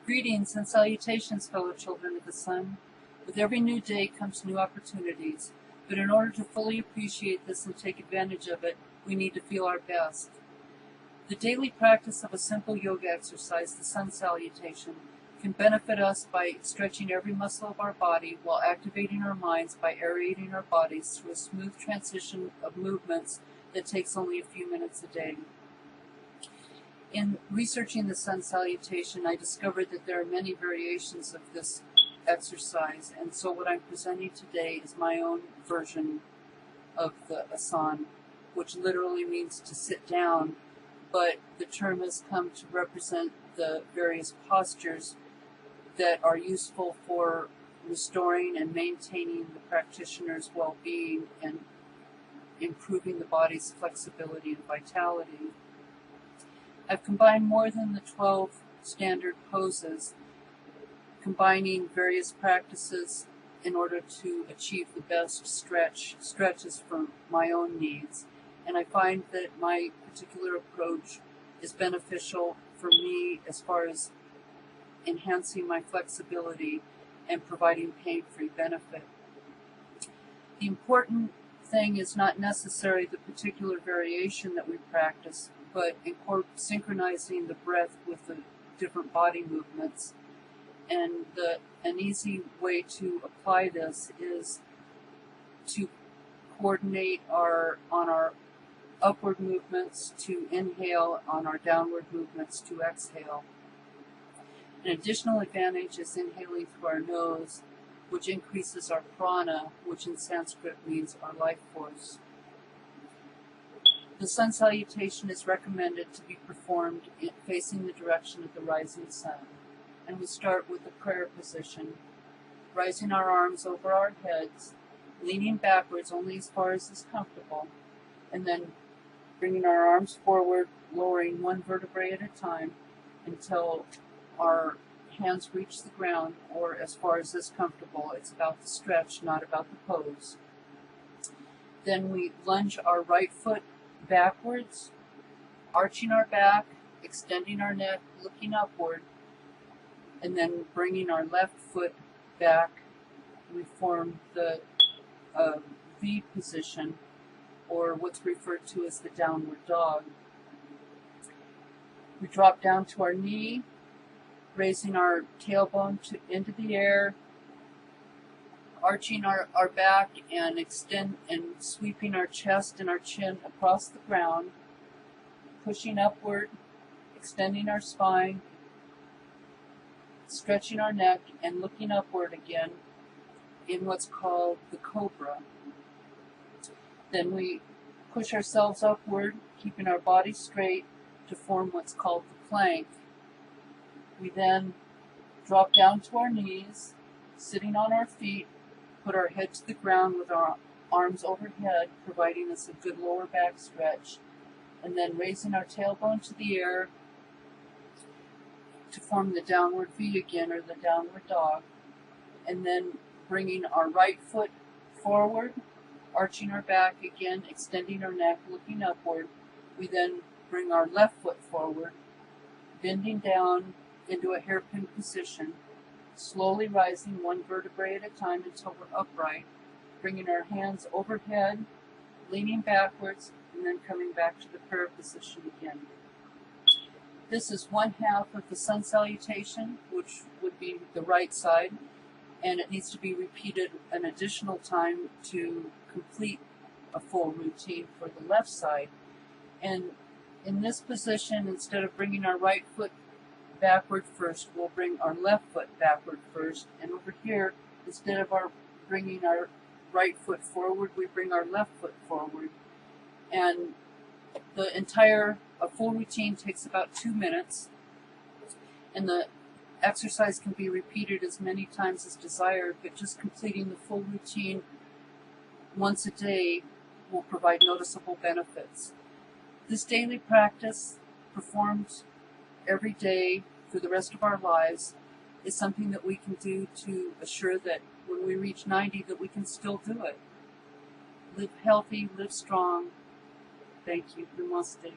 Greetings and salutations, fellow children of the sun. With every new day comes new opportunities, but in order to fully appreciate this and take advantage of it, we need to feel our best. The daily practice of a simple yoga exercise, the Sun Salutation, can benefit us by stretching every muscle of our body while activating our minds by aerating our bodies through a smooth transition of movements that takes only a few minutes a day. In researching the Sun Salutation, I discovered that there are many variations of this exercise, and so what I'm presenting today is my own version of the Asan, which literally means to sit down, but the term has come to represent the various postures that are useful for restoring and maintaining the practitioner's well-being and improving the body's flexibility and vitality. I've combined more than the 12 standard poses, combining various practices in order to achieve the best stretches for my own needs. And I find that my particular approach is beneficial for me as far as enhancing my flexibility and providing pain-free benefit. The important thing is not necessarily the particular variation that we practice, but synchronizing the breath with the different body movements. And an easy way to apply this is to coordinate on our upward movements to inhale, on our downward movements to exhale. An additional advantage is inhaling through our nose, which increases our prana, which in Sanskrit means our life force. The Sun Salutation is recommended to be performed facing the direction of the rising sun. And we start with the prayer position, rising our arms over our heads, leaning backwards only as far as is comfortable, and then bringing our arms forward, lowering one vertebrae at a time until our hands reach the ground, or as far as is comfortable. It's about the stretch, not about the pose. Then we lunge our right foot backwards, arching our back, extending our neck, looking upward, and then bringing our left foot back. We form the V position, or what's referred to as the downward dog. We drop down to our knee, raising our tailbone into the air, arching our back and sweeping our chest and our chin across the ground, pushing upward, extending our spine, stretching our neck, and looking upward again in what's called the cobra. Then we push ourselves upward, keeping our body straight to form what's called the plank. We then drop down to our knees, sitting on our feet, put our head to the ground with our arms overhead, providing us a good lower back stretch, and then raising our tailbone to the air to form the downward V again, or the downward dog, and then bringing our right foot forward, arching our back again, extending our neck, looking upward. We then bring our left foot forward, bending down into a hairpin position, slowly rising one vertebrae at a time until we're upright, bringing our hands overhead, leaning backwards, and then coming back to the prayer position again. This is one half of the Sun Salutation, which would be the right side, and it needs to be repeated an additional time to complete a full routine for the left side. And in this position, instead of bringing our right foot backward first, we'll bring our left foot backward first, and over here, instead of bringing our right foot forward, we bring our left foot forward. And a full routine takes about 2 minutes, and the exercise can be repeated as many times as desired, but just completing the full routine once a day will provide noticeable benefits. This daily practice, performed every day for the rest of our lives, is something that we can do to assure that when we reach 90, that we can still do it. Live healthy, live strong. Thank you. Namaste.